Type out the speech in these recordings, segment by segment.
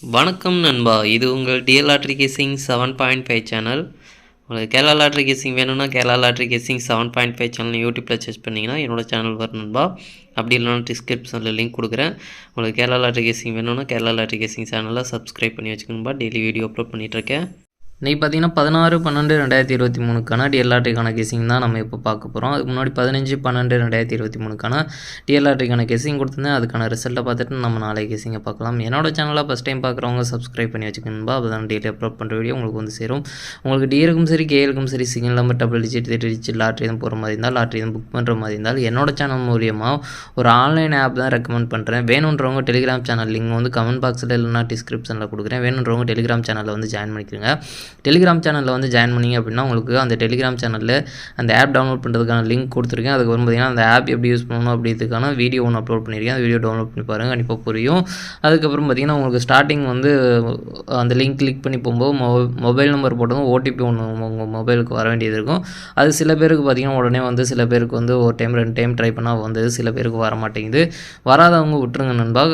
வணக்கம் நண்பா, இது உங்கள் டிஎல் லாட்ரி கேசிங் 7.5 சேனல். உங்களுக்கு கேரளா லாட்ரி கேசிங் வேணும்னா கேரளா லாட்ரி கேசிங் 7.5 சேனல் யூடியூப்பில் சர்ச் பண்ணிங்கன்னா என்னோடய சேனல் வரும் நண்பா. அப்படி இல்லைனா டிஸ்கிரிப்ஷனில் லிங்க் கொடுக்குறேன். உங்களுக்கு கேரளா லாட்ரி கேசிங் வேணும்னா கேரளா லாட்ரி கேசிங் சேனலில் சப்ஸ்கிரைப் பண்ணி வச்சுக்கணும்பா. டெய்லி வீடியோ அப்லோட் பண்ணிகிட்ருக்கேன். இன்றைக்கி பார்த்தீங்கன்னா 16/12/2023க்கான டிஎல்ஆர்டிக்கான கேசிங் தான் நம்ம இப்போ பார்க்க போகிறோம். அதுக்கு முன்னாடி 15/12/2023க்கான டிஎல்ஆர்டிக்கான கேசிங் கொடுத்துருந்தேன். அதுக்கான ரிசல்ட்டை பார்த்துட்டு நம்ம நாளை கேசிங்கை பார்க்கலாம். என்னோட சேனலில் ஃபஸ்ட் டைம் பார்க்குறவங்க சப்ஸ்கிரைப் பண்ணி வச்சுக்கணும்பா. அப்போ தான் டெய்லி அப்லோட் பண்ணுற வீடியோ உங்களுக்கு வந்து சேரும். உங்களுக்கு டிஏருக்கும் சரி கேஎலுக்கும் சரி single number double digit 3 digit lottery எதுவும் போகிற மாதிரி இருந்தால் லாட்ரி எதுவும் புக் பண்ணுற மாதிரி இருந்தால் என்னோட சேனல் மூலியமாக ஒரு ஆன்லைன் ஆப் தான் ரெக்கமெண்ட் பண்ணுறேன். வேணுன்றவங்க டெலிகிராம் சேனல் லிங்க் வந்து கமெண்ட் பாக்ஸில் இல்லைனா டிஸ்கிரிப்ஷனில் கொடுக்குறேன். வேணுன்றவங்க டெலிகிராம் சேனலில் வந்து ஜாயின் பண்ணிக்கிறேங்க. டெலிகிராம் சேனலில் வந்து ஜாயின் பண்ணிங்க அப்படின்னா உங்களுக்கு அந்த டெலிகிராம் சேனலில் அந்த ஆப் டவுன்லோட் பண்ணுறதுக்கான லிங்க் கொடுத்துருக்கேன். அதுக்கு வந்து பார்த்திங்கன்னா அந்த ஆப் எப்படி யூஸ் பண்ணணும் அப்படின்றதுக்கான வீடியோ ஒன்று அப்லோட் பண்ணியிருக்கேன். அந்த வீடியோ டவுன்லோட் பண்ணி பாருங்கள், கண்டிப்பாக புரியும். அதுக்கப்புறம் பார்த்திங்கன்னா உங்களுக்கு ஸ்டார்டிங் வந்து அந்த லிங்க் கிளிக் பண்ணி போகும்போது மொபைல் நம்பர் போட்டதும் ஓடிபி ஒன்று உங்கள் மொபைலுக்கு வர வேண்டியது இருக்கும். அது சில பேருக்கு பார்த்திங்கன்னா உடனே வந்து சில பேருக்கு வந்து ஒரு டைம் 2 டைம் ட்ரை பண்ணால் வந்தது, சில பேருக்கு வர மாட்டேங்குது. வராதவங்க விட்டுருங்க நண்பா,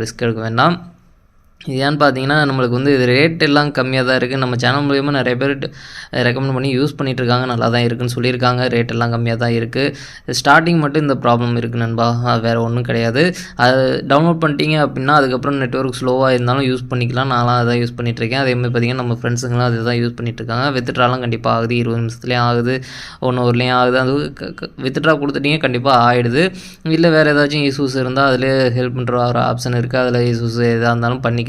ரிஸ்க் எடுக்க வேண்டாம். இது ஏன்னு பார்த்தீங்கன்னா நம்மளுக்கு வந்து இது ரேட் எல்லாம் கம்மியாக தான் இருக்குது. நம்ம சேனல் மூலியமாக நிறைய பேர் ரெக்கமெண்ட் பண்ணி யூஸ் பண்ணிகிட்ருக்காங்க, நல்லா தான் இருக்குதுன்னு சொல்லியிருக்காங்க. ரேட் எல்லாம் கம்மியாக தான் இருக்குது. ஸ்டார்டிங் மட்டும் இந்த ப்ராப்ளம் இருக்குது நண்பா, வேறு ஒன்றும் கிடையாது. அது டவுன்லோட் பண்ணிட்டீங்க அப்படின்னா அதுக்கப்புறம் நெட்வொர்க் ஸ்லோவாக இருந்தாலும் யூஸ் பண்ணிக்கலாம். நான்லாம் அதை யூஸ் பண்ணிகிட்ருக்கேன். அதேமாதிரி பார்த்திங்கன்னா நம்ம ஃப்ரெண்ட்ஸுங்களாம் அதை தான் யூஸ் பண்ணிகிட்ருக்காங்க. வித்ட்ராலாம் கண்டிப்பாக ஆகுது, 20 நிமிஷத்துலேயும் ஆகுது, 1 ஹவர்லேயும் ஆகுது. அது வித்ட்ரா கொடுத்துட்டீங்க கண்டிப்பாக ஆகிடுது. இல்லை வேறு ஏதாச்சும் இஷ்யூஸ் இருந்தால் அதில் ஹெல்ப் பண்ணுற ஒரு ஆப்ஷன் இருக்குது, அதில் இஷ்யூஸ் எதாக இருந்தாலும் பண்ணிக்கலாம்.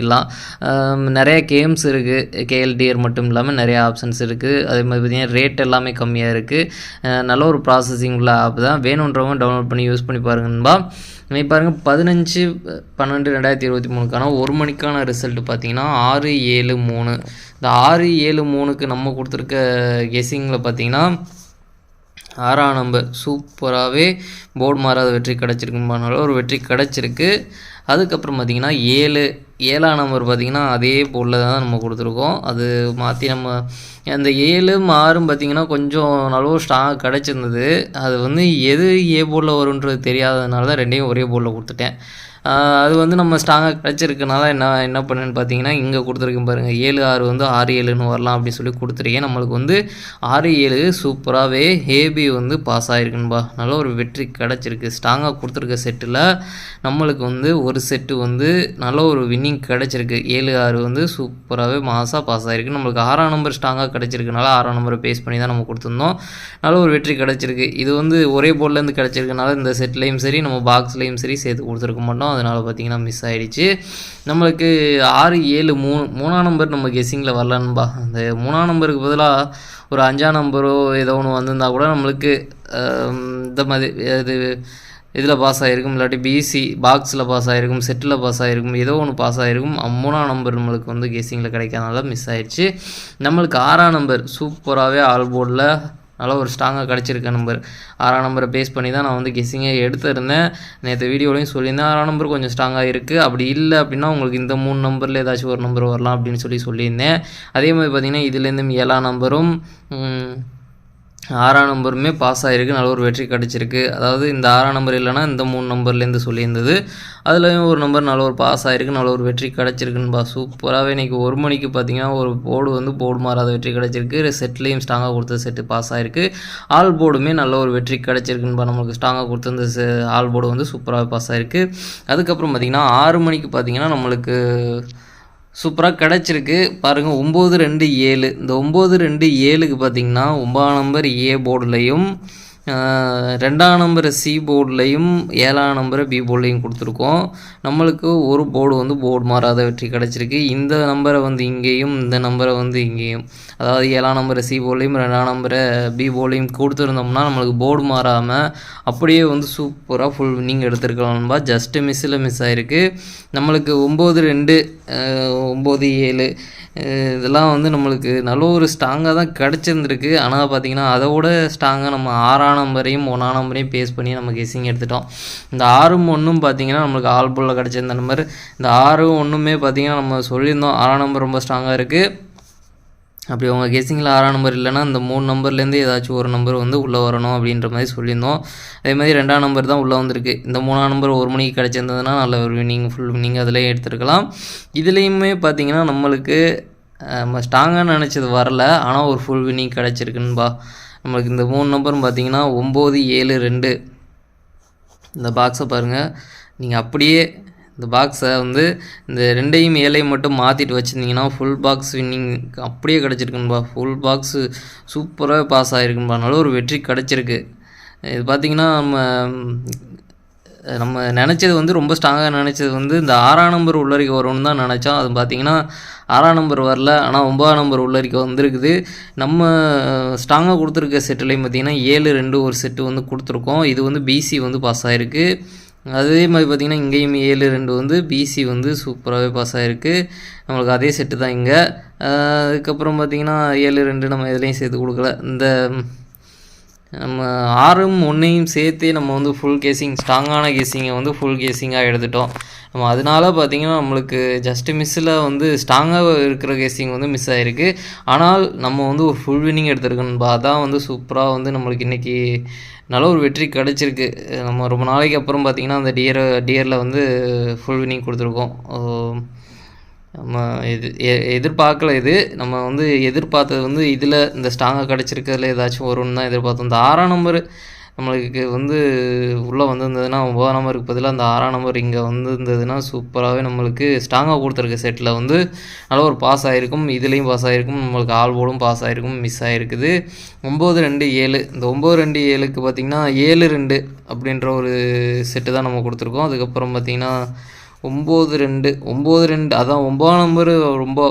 நிறைய கேம்ஸ் இருக்குது, கேஎல்டிஆர் மட்டும் இல்லாமல் நிறைய ஆப்ஷன்ஸ் இருக்குது. அதே மாதிரி பார்த்திங்கன்னா ரேட் எல்லாமே கம்மியாக இருக்குது. நல்ல ஒரு ப்ராசஸிங் உள்ள ஆப் தான். வேணுன்றவங்க டவுன்லோட் பண்ணி யூஸ் பண்ணி பாருங்கன்பா. இன்னைக்கு பாருங்கள் 15/12/2023க்கான 1 மணிக்கான ரிசல்ட் பார்த்தீங்கன்னா 673. இந்த 673க்கு நம்ம கொடுத்துருக்க கெஸ்ஸிங்கில் பார்த்தீங்கன்னா 6ஆம் நம்பர் சூப்பராகவே போர்டு மாறாத வெற்றி கிடச்சிருக்குன்னு ஒரு வெற்றி கிடச்சிருக்கு. அதுக்கப்புறம் பார்த்திங்கன்னா 7ஆம் நம்பர் பார்த்திங்கன்னா அதே போர்டில் தான் நம்ம கொடுத்துருக்கோம். அது மாற்றி நம்ம அந்த 7 6 பார்த்திங்கன்னா கொஞ்சம் நல்ல ஸ்ட்ராங் கிடச்சிருந்தது. அது வந்து எது ஏ போர்டில் வருன்றது தெரியாததுனால தான் 2யும் ஒரே போர்டில் கொடுத்துட்டேன். அது வந்து நம்ம ஸ்ட்ராங்காக கிடச்சிருக்கனால என்ன பண்ணுன்னு பார்த்தீங்கன்னா இங்கே கொடுத்துருக்கேன் பாருங்கள், 7 6 வந்து 6 7ன்னு வரலாம் அப்படின்னு சொல்லி கொடுத்துருக்கேன். நம்மளுக்கு வந்து 6 7 சூப்பராகவே ஏபி வந்து பாஸ் ஆகிருக்குன்பா. நல்ல ஒரு வெற்றி கிடச்சிருக்கு. ஸ்ட்ராங்காக கொடுத்துருக்க செட்டில் நம்மளுக்கு வந்து ஒரு செட்டு வந்து நல்ல ஒரு வின்னிங் கிடச்சிருக்கு. 7 6 வந்து சூப்பராகவே மாசாக பாஸ் ஆகிருக்கு. நம்மளுக்கு 6ஆம் நம்பர் ஸ்ட்ராங்காக கிடச்சிருக்கனால 6ஆம் நம்பரை பேஸ் பண்ணி தான் நம்ம கொடுத்துருந்தோம். நல்ல ஒரு வெற்றி கிடச்சிருக்கு. இது வந்து ஒரே போர்ட்லேருந்து கிடச்சிருக்கனால இந்த செட்லேயும் சரி நம்ம பாக்ஸ்லேயும் சரி சேர்த்து கொடுத்துருக்க மாட்டோம். அதனால் பார்த்திங்கன்னா மிஸ் ஆகிடுச்சு. நம்மளுக்கு 6 7 3ஆம் நம்பர் நம்ம கெஸ்ஸிங்கில் வரலன்பா. அந்த 3ஆம் நம்பருக்கு பதிலாக ஒரு 5ஆம் நம்பரோ ஏதோ ஒன்று வந்திருந்தால் கூட நம்மளுக்கு இந்த மாதிரி இது இதில் பாஸ் ஆகிருக்கும், இல்லாட்டி பிசி பாக்ஸில் பாஸ் ஆகிருக்கும், செட்டில் பாஸ் ஆகிருக்கும், ஏதோ ஒன்று பாஸ் ஆகிருக்கும். 3ஆம் நம்பர் நம்மளுக்கு வந்து கெஸ்ஸிங்கில் கிடைக்காதனால மிஸ் ஆகிடுச்சு. நம்மளுக்கு 6ஆம் நம்பர் சூப்பராகவே ஆல் போர்டில் நல்லா ஒரு ஸ்ட்ராங்காக கிடச்சிருக்க நம்பர். 6ஆம் நம்பரை பேஸ் பண்ணி தான் நான் வந்து கெஸ்ஸிங்கே எடுத்துருந்தேன். நேற்று வீடியோலையும் சொல்லியிருந்தேன் 6ஆம் நம்பர் கொஞ்சம் ஸ்ட்ராங்காக இருக்குது. அப்படி இல்லை அப்படின்னா உங்களுக்கு இந்த 3 நம்பரில் ஏதாச்சும் ஒரு நம்பர் வரலாம் அப்படின்னு சொல்லியிருந்தேன். அதே மாதிரி பார்த்திங்கன்னா இதுலேருந்து 7ஆம் நம்பரும் 6ஆம் நம்பருமே பாஸ் ஆகிருக்கு. நல்ல ஒரு வெற்றி கிடச்சிருக்கு. அதாவது இந்த 6ஆம் நம்பர் இல்லைனா இந்த 3 நம்பர்லேருந்து சொல்லியிருந்தது, அதுலேயும் ஒரு நம்பர் நல்ல ஒரு பாஸ் ஆகிருக்கு. நல்ல ஒரு வெற்றி கிடச்சிருக்குன்பா. சூப்பராகவே இன்றைக்கி 1 மணிக்கு பார்த்திங்கன்னா ஒரு போர்டு வந்து போர்டு மாறாத வெற்றி கிடச்சிருக்கு. செட்லேயும் ஸ்ட்ராங்காக கொடுத்த செட்டு பாஸ் ஆகிருக்கு. ஆல் போர்டுமே நல்ல ஒரு வெற்றி கிடச்சிருக்குன்பா. நம்மளுக்கு ஸ்ட்ராங்காக கொடுத்த ஆல் போர்டு வந்து சூப்பராக பாஸ் ஆகிருக்கு. அதுக்கப்புறம் பார்த்திங்கன்னா 6 மணிக்கு பார்த்திங்கன்னா நம்மளுக்கு சூப்பராக கிடச்சிருக்கு பாருங்கள். 9 2 7. இந்த 9 2 7க்கு பார்த்திங்கன்னா 9ஆம் நம்பர் ஏ போர்டுலையும் 2ஆம் நம்பர் சி போர்டுலையும் 7ஆம் நம்பரை பி போர்டுலையும் கொடுத்துருக்கோம். நம்மளுக்கு ஒரு போர்டு வந்து போர்டு மாறாத வெற்றி கிடச்சிருக்கு. இந்த நம்பரை வந்து இங்கேயும் இந்த நம்பரை வந்து இங்கேயும், அதாவது 7ஆம் நம்பரை சி போர்டுலையும் 2ஆம் நம்பரை பி போர்டுலையும் கொடுத்துருந்தோம்னா நம்மளுக்கு போர்டு மாறாமல் அப்படியே வந்து சூப்பராக ஃபுல் வின்னிங் எடுத்துருக்கலாம்பா. ஜஸ்ட்டு மிஸ்ஸில் மிஸ் ஆகிருக்கு. நம்மளுக்கு 9 2 9 7 இதெல்லாம் வந்து நம்மளுக்கு நல்ல ஒரு ஸ்ட்ராங்காக தான் கிடச்சிருந்துருக்கு. ஆனால் பார்த்திங்கன்னா அதை விட ஸ்ட்ராங்காக நம்ம 6ஆம் நம்பரையும் 1ஆம் நம்பரையும் பேஸ் பண்ணி நம்ம கெஸ்ஸிங் எடுத்துட்டோம். இந்த 6 1 பார்த்திங்கன்னா நம்மளுக்கு ஆல் போர்டில் கிடச்சிருந்த நம்பர். இந்த 6 1 பார்த்திங்கன்னா நம்ம சொல்லியிருந்தோம் 6ஆம் நம்பர் ரொம்ப ஸ்ட்ராங்காக இருக்குது, அப்படி உங்கள் கெஸ்ஸிங்கில் 6ஆம் நம்பர் இல்லைன்னா இந்த 3 நம்பர்லேருந்து ஏதாச்சும் ஒரு நம்பர் வந்து உள்ளே வரணும் அப்படின்ற மாதிரி சொல்லியிருந்தோம். அதே மாதிரி 2ஆம் நம்பர் தான் உள்ளே வந்திருக்கு. இந்த 3ஆம் நம்பர் 1 மணிக்கு கிடச்சிருந்ததுன்னா நல்ல ஒரு வின்னிங், ஃபுல் வின்னிங் அதிலே எடுத்துருக்கலாம். இதுலேயுமே பார்த்தீங்கன்னா நம்மளுக்கு நம்ம ஸ்ட்ராங்காக நினச்சது வரல, ஆனால் ஒரு ஃபுல் வின்னிங் கிடச்சிருக்குன்பா. நம்மளுக்கு இந்த 3 நம்பரும் பார்த்தீங்கன்னா 9, 7, 2. இந்த பாக்ஸை பாருங்கள், நீங்கள் அப்படியே இந்த பாக்ஸை வந்து இந்த 2ஐயும் 7ஐயும் மட்டும் மாற்றிட்டு வச்சுருந்தீங்கன்னா ஃபுல் பாக்ஸ் வின்னிங் அப்படியே கிடச்சிருக்குன்பா. ஃபுல் பாக்ஸு சூப்பராக பாஸ் ஆகிருக்குன்பா. நல்ல ஒரு வெற்றி கிடச்சிருக்கு. இது பார்த்திங்கன்னா நம்ம நினச்சது வந்து ரொம்ப ஸ்ட்ராங்காக நினச்சது வந்து இந்த 6ஆம் நம்பர் உள்ளரிக்க வரும்னு தான் நினச்சோம். அது பார்த்திங்கன்னா 6ஆம் நம்பர் வரல, ஆனால் 9ஆம் நம்பர் உள்ளரிக்க வந்திருக்குது. நம்ம ஸ்ட்ராங்காக கொடுத்துருக்க செட்டுலேயும் பார்த்திங்கன்னா 7, 2 ஒரு செட்டு வந்து கொடுத்துருக்கோம். இது வந்து பிசி வந்து பாஸ் ஆகிருக்கு. அதே மாதிரி பார்த்திங்கன்னா இங்கேயும் 7, 2 வந்து பிசி வந்து சூப்பராகவே பாஸ் ஆகிருக்கு. நம்மளுக்கு அதே செட்டு தான் இங்கே. அதுக்கப்புறம் பார்த்திங்கன்னா 7, 2 நம்ம எதுலேயும் சேர்த்து கொடுக்கல. இந்த நம்ம 6ம் 1ஐயும் சேர்த்தே நம்ம வந்து ஃபுல் கேஸிங், ஸ்ட்ராங்கான கேஸிங்கை வந்து ஃபுல் கேஸிங்காக எடுத்துட்டோம். நம்ம அதனால பார்த்திங்கன்னா நம்மளுக்கு ஜஸ்ட்டு மிஸ்ஸில் வந்து ஸ்ட்ராங்காக இருக்கிற கேஸிங் வந்து மிஸ் ஆகிருக்கு. ஆனால் நம்ம வந்து ஒரு ஃபுல் வின்னிங் எடுத்துருக்கோம்பா. அதான் வந்து சூப்பராக வந்து நம்மளுக்கு இன்றைக்கி நல்ல ஒரு வெற்றி கிடச்சிருக்கு. நம்ம ரொம்ப நாளைக்கு அப்புறம் பார்த்திங்கன்னா அந்த டியரில் வந்து ஃபுல் வின்னிங் கொடுத்துருக்கோம். நம்ம எதிர்பார்க்கல. இது நம்ம வந்து எதிர்பார்த்தது வந்து இதில் இந்த ஸ்ட்ராங்காக கிடச்சிருக்கிறதுல ஏதாச்சும் வரும்னு தான் எதிர்பார்த்தோம். இந்த 6ஆம் நம்பர் நம்மளுக்கு வந்து உள்ளே வந்திருந்ததுன்னா 9ஆம் நம்பருக்கு பதிலாக அந்த 6ஆம் நம்பர் இங்கே வந்திருந்ததுன்னா சூப்பராகவே நம்மளுக்கு ஸ்ட்ராங்காக கொடுத்துருக்க செட்டில் வந்து நல்ல ஒரு பாஸ் ஆகிருக்கும். இதுலேயும் பாஸ் ஆகிருக்கும், நம்மளுக்கு ஆல் போர்டும் பாஸ் ஆகிருக்கும். மிஸ் ஆகிருக்குது 9, 2, 7. இந்த 9, 2, 7க்கு பார்த்திங்கன்னா 7, 2 அப்படின்ற ஒரு செட்டு தான் நம்ம கொடுத்துருக்கோம். அதுக்கப்புறம் பார்த்திங்கன்னா 9, 2 அதான் 9ஆம் நம்பர் ரொம்ப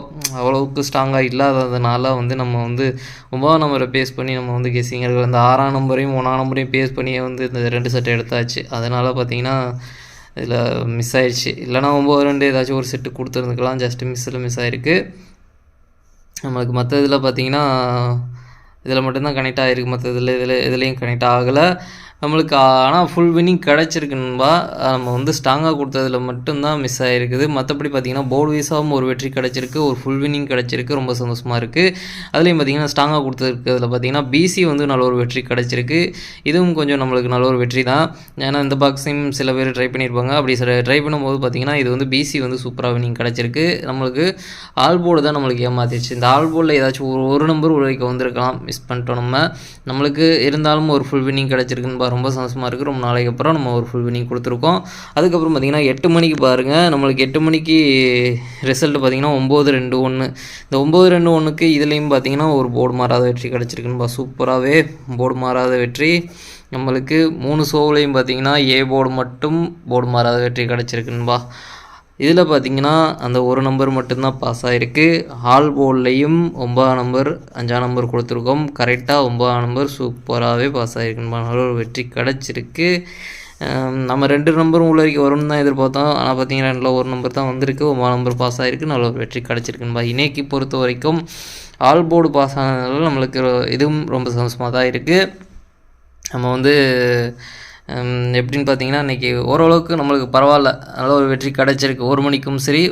அவ்வளோவுக்கு ஸ்ட்ராங்காக இல்லாததுனால வந்து நம்ம வந்து 9ஆம் நம்பரை பேஸ் பண்ணி நம்ம வந்து கெஸ்ஸிங் எடுக்கிற இந்த 6ஆம் நம்பரையும் 1ஆம் நம்பரையும் பேஸ் பண்ணியே வந்து இந்த 2 செட்டை எடுத்தாச்சு. அதனால் பார்த்திங்கன்னா இதில் மிஸ் ஆயிடுச்சு. இல்லைனா 9, 2 ஏதாச்சும் ஒரு செட்டு கொடுத்துருந்துக்கலாம். ஜஸ்ட்டு மிஸ் ஆகிருக்கு. நம்மளுக்கு மற்ற இதில் பார்த்திங்கன்னா இதில் மட்டும்தான் கனெக்ட் ஆகிருக்கு. மற்ற இதுலேயும் கனெக்ட் ஆகலை நம்மளுக்கு. ஆனால் ஃபுல் வின்னிங் கிடச்சிருக்குன்பா. நம்ம வந்து ஸ்ட்ராங்காக கொடுத்ததில் மட்டும்தான் மிஸ் ஆகிருக்குது. மற்றபடி பார்த்திங்கன்னா போர்டு வைஸாகவும் ஒரு வெற்றி கிடச்சிருக்கு, ஒரு ஃபுல் வின்னிங் கிடச்சிருக்கு. ரொம்ப சந்தோஷமாக இருக்குது. அதுலேயும் பார்த்திங்கன்னா ஸ்ட்ராங்காக கொடுத்துருக்கிறதுல பார்த்திங்கன்னா பிசி வந்து நல்ல ஒரு வெற்றி கிடச்சிருக்கு. இதுவும் கொஞ்சம் நம்மளுக்கு நல்ல ஒரு வெற்றி தான். ஏன்னா இந்த பாக்ஸையும் சில பேர் ட்ரை பண்ணியிருப்பாங்க. அப்படி ட்ரை பண்ணும்போது பார்த்திங்கன்னா இது வந்து பிசி வந்து சூப்பராக வின்னிங் கிடச்சிருக்கு. நம்மளுக்கு ஆல் போர்டு தான் நம்மளுக்கு ஏமாத்திடுச்சு. இந்த ஆல் போர்டில் ஏதாச்சும் ஒரு நம்பர் வரைக்கும் வந்திருக்கலாம், மிஸ் பண்ணிட்டோம். நம்மளுக்கு இருந்தாலும் ஒரு ஃபுல் வின்னிங் கிடச்சிருக்குன்னு ரொம்ப சந்தோஷமாக இருக்குது. ரொம்ப நாளைக்கு அப்புறம் நம்ம ஒரு ஃபுல் வின்னிங் கொடுத்துருக்கோம். அதுக்கப்புறம் பார்த்திங்கன்னா 8 மணிக்கு பாருங்கள், நம்மளுக்கு 8 மணிக்கு ரிசல்ட் பார்த்திங்கன்னா 9, 2, 1. இந்த 9, 2, 1க்கு இதுலேயும் பார்த்திங்கன்னா ஒரு போர்டு மாறாத வெற்றி கிடச்சிருக்குன்பா. சூப்பராகவே போர்டு மாறாத வெற்றி. நம்மளுக்கு 3 ஷோவிலையும் பார்த்திங்கன்னா ஏ போர்டு மட்டும் போர்டு மாறாத வெற்றி கிடச்சிருக்குன்பா. இதில் பார்த்திங்கன்னா அந்த ஒரு நம்பர் மட்டும்தான் பாஸ் ஆகிருக்கு. ஆல் போர்ட்லேயும் 9ஆம் நம்பர் 5ஆம் நம்பர் கொடுத்துருக்கோம். கரெக்டாக 9ஆம் நம்பர் சூப்பராகவே பாஸ் ஆகிருக்குன்னு நல்ல ஒரு வெற்றி கிடச்சிருக்கு. நம்ம 2 நம்பரும் உள்ள வரைக்கும் வரும்னு தான் எதிர்பார்த்தோம். ஆனால் பார்த்திங்கன்னா 2ல் ஒரு நம்பர் தான் வந்திருக்கு. 9ஆம் நம்பர் பாஸ் ஆகிருக்கு. நல்ல ஒரு வெற்றி கிடச்சிருக்குன்பா. இன்றைக்கி பொறுத்த வரைக்கும் ஆல் போர்டு பாஸ் ஆனதுனால நம்மளுக்கு இதுவும் ரொம்ப சந்தோஷமாக தான் இருக்குது. நம்ம வந்து எப்படின்னு பார்த்தீங்கன்னா இன்றைக்கி ஓரளவுக்கு நம்மளுக்கு பரவாயில்ல, நல்ல ஒரு வெற்றி கிடச்சிருக்கு. 1 மணிக்கும் சரி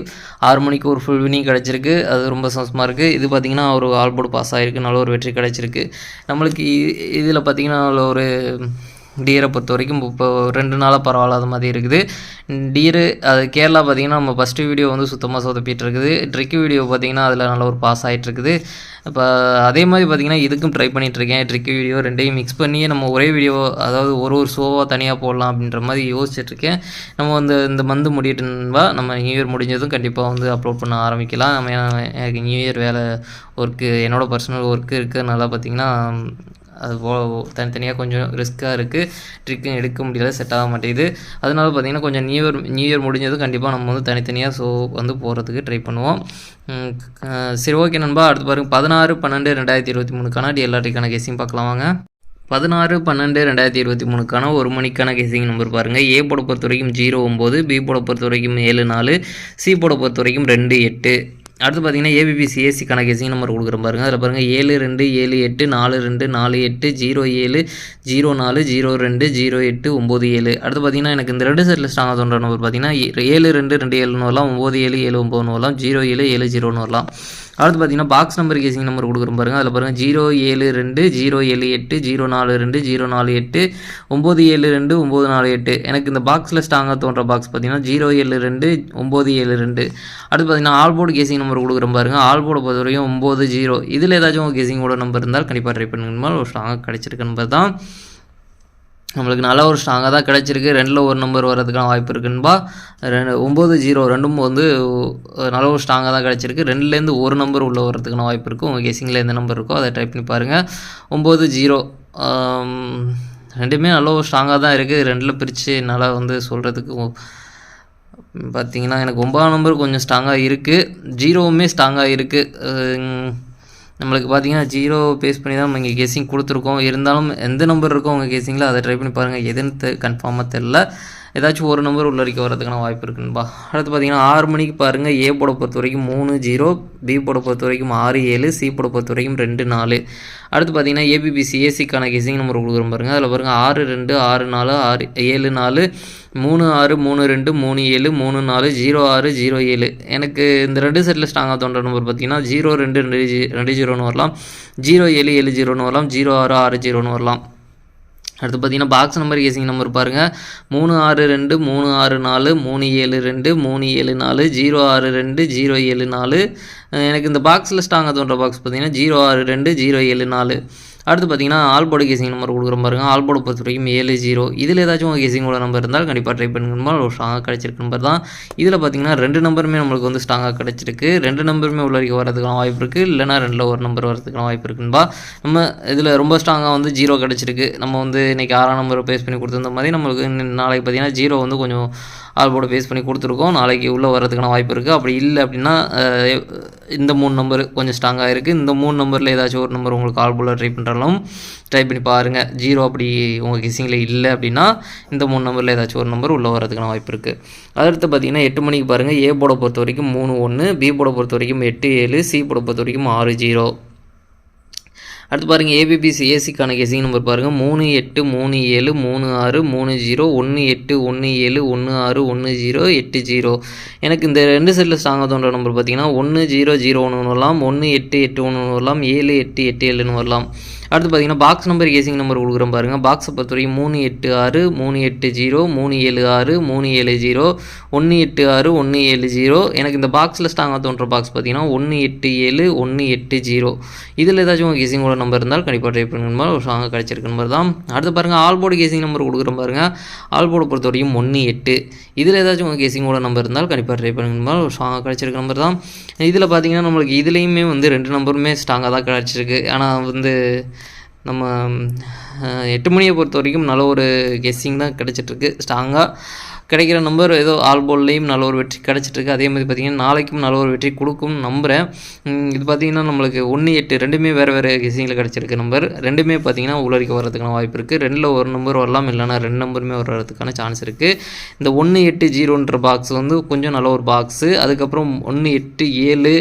6 மணிக்கு ஒரு ஃபுல் வின்னிங் கிடச்சிருக்கு. அது ரொம்ப சந்தோஷமாக இருக்குது. இது பார்த்திங்கன்னா ஒரு ஆல் போர்டு பாஸ் ஆகிருக்கு. நல்ல ஒரு வெற்றி கிடச்சிருக்கு நம்மளுக்கு. இதில் பார்த்திங்கன்னா ஒரு டியரை பொறுத்த வரைக்கும் இப்போ 2 நாளாக பரவாயில்லாத மாதிரி இருக்குது. டியரு அது கேரளா பார்த்திங்கன்னா நம்ம ஃபஸ்ட்டு வீடியோ வந்து சுத்தமாக சொதப்பிட்டு இருக்குது. ட்ரிக் வீடியோ பார்த்திங்கன்னா அதில் நல்ல ஒரு பாஸ் ஆகிட்டுருக்குது. இப்போ அதே மாதிரி பார்த்திங்கன்னா இதுக்கும் ட்ரை பண்ணிகிட்ருக்கேன். ட்ரிக் வீடியோ 2ஐயும் மிக்ஸ் பண்ணியே நம்ம ஒரே வீடியோ, அதாவது ஒரு ஷோவாக தனியாக போடலாம் அப்படின்ற மாதிரி யோசிச்சுட்ருக்கேன். நம்ம இந்த மந்த் முடியட்டுன்பா, நம்ம நியூ இயர் முடிஞ்சதும் கண்டிப்பாக வந்து அப்லோட் பண்ண ஆரம்பிக்கலாம். நம்ம எனக்கு நியூ இயர் வேலை ஒர்க்கு, என்னோடய பர்சனல் ஒர்க்கு இருக்கிறதுனால பார்த்திங்கன்னா அது தனித்தனியாக கொஞ்சம் ரிஸ்க்காக இருக்குது. ட்ரிக்கும் எடுக்க முடியல, செட் ஆக மாட்டேங்குது. அதனால பார்த்திங்கன்னா கொஞ்சம் நியூ இயர் முடிஞ்சதும் கண்டிப்பாக நம்ம வந்து தனித்தனியாக ஷோ வந்து போகிறதுக்கு ட்ரை பண்ணுவோம். சரி, ஓகே நண்பா. அடுத்து பாருங்கள் 16/12/2023க்கான டிஎல்ஆர்டிக்கான கேஸிங் பார்க்கலாம் வாங்க. 16/12/2023க்கான 1 மணிக்கான கேஸிங் நம்பர் பாருங்கள். ஏ போட பொறுத்த வரைக்கும் 09, பி போட பொறுத்த வரைக்கும் 74, சி போட பொறுத்த வரைக்கும் 28. அடுத்து பார்த்தீங்கன்னா ஏபிபிசிஏசி கணக்கேசிங் நம்பர் கொடுக்குற பாருங்கள். அதில் பாருங்கள் 72784248 07 04 02 08 97. அடுத்து பார்த்தீங்கன்னா எனக்கு இந்த 2 செட்டில் ஸ்ட்ராங்காக தோன்ற நம்பர் பார்த்தீங்கன்னா 7227 வரலாம், 97 79 வரலாம், 07 70 வரலாம். அடுத்து பார்த்தீங்கன்னா பாக்ஸ் நம்பர் கேசிங் நம்பர் கொடுக்குறோம் பாருங்கள். அதில் பாருங்கள் 072 078 042 048 972 948. எனக்கு இந்த பாக்ஸில் ஸ்ட்ராங்காக தோன்ற பாக்ஸ் பார்த்தீங்கன்னா 072 972. அடுத்து பார்த்தீங்கன்னா ஆல்போர்டு கேசிங் நம்பர் கொடுக்குறோம் பாருங்கள். ஆல்போர்டை பொறுத்த வரைக்கும் 90. இதில் ஏதாச்சும் ஒரு கேசிங்கோட நம்பர் இருந்தால் கண்டிப்பாக ட்ரை பண்ணுங்க. ஒரு ஸ்ட்ராங்காக கிடைச்சிருக்க நம்பர் தான் நம்மளுக்கு நல்ல ஒரு ஸ்ட்ராங்காக தான் கிடச்சிருக்கு. 2ல் ஒரு நம்பர் வரதுக்கான வாய்ப்பு இருக்குன்பா. 90 ரெண்டும் வந்து நல்ல ஒரு ஸ்ட்ராங்காக தான் கிடச்சிருக்கு. 2லேருந்து ஒரு நம்பர் உள்ளே வரதுக்கான வாய்ப்பு இருக்குது. உங்கள் கெஸிங்கில் எந்த நம்பர் இருக்கோ அதை ட்ரை பண்ணி பாருங்கள். 90 ரெண்டுமே நல்ல ஒரு ஸ்ட்ராங்காக தான் இருக்குது. 2ல் பிரித்து என்னால் வந்து சொல்கிறதுக்கு பார்த்திங்கன்னா எனக்கு 9ஆம் நம்பர் கொஞ்சம் ஸ்ட்ராங்காக இருக்குது. 0வுமே ஸ்ட்ராங்காக இருக்குது. நம்மளுக்கு பார்த்தீங்கன்னா 0 பேஸ் பண்ணி தான் நம்ம இங்கே கெஸிங் கொடுத்துருக்கோம். இருந்தாலும் எந்த நம்பர் இருக்கோ உங்கள் கெஸிங்கில் அதை ட்ரை பண்ணி பாருங்கள். எதுன்னு கன்ஃபார்மாக தெரில. ஏதாச்சும் ஒரு நம்பர் உள்ள வரைக்கும் வரதுக்கான வாய்ப்பு இருக்குன்பா. அடுத்து பார்த்தீங்கன்னா 6 மணிக்கு பாருங்கள். ஏ போட பொறுத்த வரைக்கும் 30, பி போட பொறுத்த வரைக்கும் 67, சி போட பொறுத்த வரைக்கும் 24. அடுத்து பார்த்தீங்கன்னா ஏபிபிசி ஏசிக்கான கெஸிங் நம்பர் கொடுக்குறோம் பாருங்கள். அதில் பாருங்கள் 62 64 74 36 32 37 34 06 07. எனக்கு இந்த 2 செட்டில் ஸ்ட்ராங்காக தோன்ற நம்பர் பார்த்தீங்கன்னா 02 20 வரலாம், 07 70 வரலாம், 06 60 வரலாம். அடுத்து பார்த்தீங்கன்னா பாக்ஸ் நம்பர் கேசிங் நம்பர் பாருங்கள். 362 364 372 374 062 074. எனக்கு இந்த பாக்ஸில் ஸ்ட்ராங்காக தோன்ற பாக்ஸ் பார்த்தீங்கன்னா 062 074. அடுத்து பார்த்தீங்கன்னா ஆல்போர்டு கேசிங் நம்பர் கொடுக்குற பாருங்க. ஆல்போர்டு பொறுத்த வரைக்கும் 70. இதில் ஏதாச்சும் உங்கள் கேசிங்கோட நம்பர் இருந்தால் கண்டிப்பாக ட்ரை பண்ணுங்க. ஒரு ஸ்ட்ராங்காக கிடச்சிருக்க நம்பர் தான். இதில் பார்த்தீங்கன்னா 2 நம்பருமே நம்மளுக்கு வந்து ஸ்ட்ராங்காக கிடச்சிருக்கு. 2 நம்பருமே உள்ள வரைக்கும் வரதுக்கான வாய்ப்பு இருக்குது. இல்லைனா 2ல் ஒரு நம்பர் வரதுக்கான வாய்ப்பு இருக்குன்பா. நம்ம இதில் ரொம்ப ஸ்ட்ராங்காக வந்து 0 கிடச்சிருக்கு. நம்ம வந்து இன்றைக்கி 6ஆம் நம்பர் பேஸ் பண்ணி கொடுத்துருந்த மாதிரி நம்மளுக்கு நாளைக்கு பார்த்தீங்கன்னா 0 வந்து கொஞ்சம் ஆல்போர்டு பேஸ் பண்ணி கொடுத்துருக்கோம். நாளைக்கு உள்ளே வரதுக்கான வாய்ப்பு இருக்குது. அப்படி இல்லை அப்படின்னா இந்த 3 நம்பர் கொஞ்சம் ஸ்ட்ராங்காக இருக்குது. இந்த 3 நம்பரில் ஏதாச்சும் ஒரு நம்பர் உங்களுக்கு ஆல்போர்டில் ட்ரை பண்ணுறாலும் ட்ரை பண்ணி பாருங்கள். 0 அப்படி உங்கள் கெஸிங்கில் இல்லை அப்படின்னா இந்த 3 நம்பரில் ஏதாச்சும் ஒரு நம்பர் உள்ளே வரதுக்கான வாய்ப்பு இருக்குது. அடுத்து பார்த்தீங்கன்னா 8 மணிக்கு பாருங்கள். ஏ போட பொறுத்த வரைக்கும் 31, பி போட பொறுத்த வரைக்கும் 87, சி போட பொறுத்த வரைக்கும் 60. அடுத்து பாருங்கள் ஏபிபிசி ஏசிக்கான கெஸிங் நம்பர் பாருங்கள். 38 37 36 30 18 17 16 10 80. எனக்கு இந்த 2 செட்டில் ஸ்ட்ராங்காக தோன்ற நம்பர் பார்த்தீங்கன்னா 1001 வரலாம், 1881 வரலாம், 7887 வரலாம். அடுத்து பார்த்தீங்கன்னா பாக்ஸ் நம்பர் கேசிங் நம்பர் கொடுக்குறோம் பாருங்கள். பாக்ஸை பொறுத்த வரைக்கும் 386 380 376 370 186 170. எனக்கு இந்த பாக்ஸில் ஸ்ட்ராங்காக தோன்ற பாக்ஸ் பார்த்தீங்கன்னா 187 180. இதில் ஏதாச்சும் உங்கள் கேசிங்கோட நம்பர் இருந்தால் கண்டிப்பாக ட்ரை பண்ணுங்க. ஒரு ஸ்ட்ராங்காக கிடச்சிருக்க நம்பர் தான். அடுத்து பாருங்கள் ஆல்போர்டு கேசிங் நம்பர் கொடுக்குறோம் பாருங்கள். ஆல்போர்டை பொறுத்த வரைக்கும் 18. இதில் ஏதாச்சும் உங்கள் கேசிங்கோட நம்பர் இருந்தால் கண்டிப்பாக ட்ரை பண்ணுங்க. ஒரு ஸ்ட்ராங்காக கிடச்சிருக்க நம்பர் தான். இதில் பார்த்தீங்கன்னா நம்மளுக்கு இதுலேயுமே வந்து 2 நம்பருமே ஸ்ட்ராங்காக தான் கிடச்சிருக்கு. ஆனால் வந்து நம்ம 8 மணியை பொறுத்த வரைக்கும் நல்ல ஒரு கெஸ்ஸிங் தான் கிடச்சிட்ருக்கு. ஸ்ட்ராங்காக கிடைக்கிற நம்பர் ஏதோ ஆல்போர்ட்லேயும் நல்ல ஒரு வெற்றி கிடச்சிட்ருக்கு. அதே மாதிரி பார்த்திங்கன்னா நாளைக்கும் நல்ல ஒரு வெற்றி கொடுக்கும்னு நம்புகிறேன். இது பார்த்திங்கன்னா நம்மளுக்கு 1 8 ரெண்டுமே வேறு கெஸ்ஸிங்கில் கிடச்சிருக்கு நம்பர். ரெண்டுமே பார்த்திங்கன்னா உள்ளரிக்க வரதுக்கான வாய்ப்பு இருக்குது. 2ல் ஒரு நம்பர் வரலாம், இல்லைனா 2 நம்பருமே வர்றதுக்கான சான்ஸ் இருக்குது. இந்த 180ன்ற பாக்ஸ் வந்து கொஞ்சம் நல்ல ஒரு பாக்ஸு. அதுக்கப்புறம் 187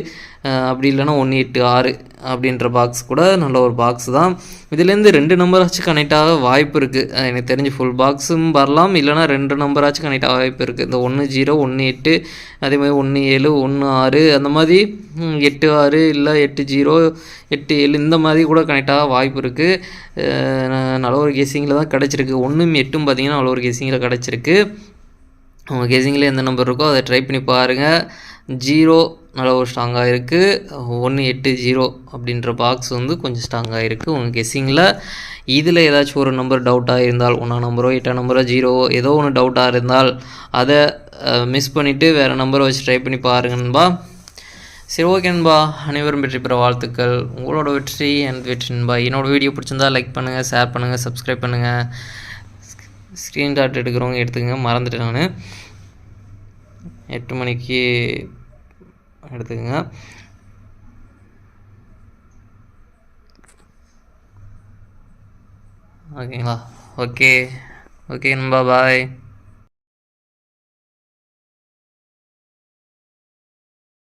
அப்படி இல்லைனா 186 அப்படின்ற பாக்ஸ் கூட நல்ல ஒரு பாக்ஸ் தான். இதுலேருந்து 2 நம்பராச்சும் கனெக்ட் ஆக வாய்ப்பு இருக்குது. எனக்கு தெரிஞ்சு ஃபுல் பாக்ஸும் வரலாம், இல்லைனா 2 நம்பராச்சும் கனெக்ட் ஆக வாய்ப்பு இருக்குது. இந்த 10 18 அதே மாதிரி 17 16 அந்த மாதிரி 86 இல்லை 80 87 இந்த மாதிரி கூட கனெக்ட் ஆக வாய்ப்பு இருக்குது. நல்ல ஒரு கெஸிங்கில் தான் கிடச்சிருக்கு. 1ம் 8ம் பார்த்திங்கன்னா நல்ல ஒரு கெஸிங்கில் கிடச்சிருக்கு. அவங்க கெஸிங்கில் எந்த நம்பர் இருக்கோ அதை ட்ரை பண்ணி பாருங்கள். 0 நல்ல ஒரு ஸ்ட்ராங்காக இருக்குது. 180 அப்படின்ற பாக்ஸ் வந்து கொஞ்சம் ஸ்ட்ராங்காக இருக்குது உங்கள் கெஸ்ஸிங்கில். இதில் ஏதாச்சும் ஒரு நம்பர் டவுட்டாக இருந்தால் 1ஆம் நம்பரோ 8ஆம் நம்பரோ 0வோ ஏதோ ஒன்று டவுட்டாக இருந்தால் அதை மிஸ் பண்ணிவிட்டு வேறு நம்பரை வச்சு ட்ரை பண்ணி பாருங்கன்பா. சரி, ஓகேன்பா. அனைவரும் வெற்றி பெற வாழ்த்துக்கள். உங்களோட வெற்றி எனக்கு வெற்றின்பா. என்னோடய வீடியோ பிடிச்சிருந்தா லைக் பண்ணுங்கள், ஷேர் பண்ணுங்கள், சப்ஸ்கிரைப் பண்ணுங்கள். ஸ்க்ரீன்ஷாட் எடுக்கிறவங்க எடுத்துக்கங்க, மறந்துட்டேன் நான். 8 மணிக்கு எடுத்துக்கங்க. ஓகேங்களா? ஓகே நண்பா, பாய்.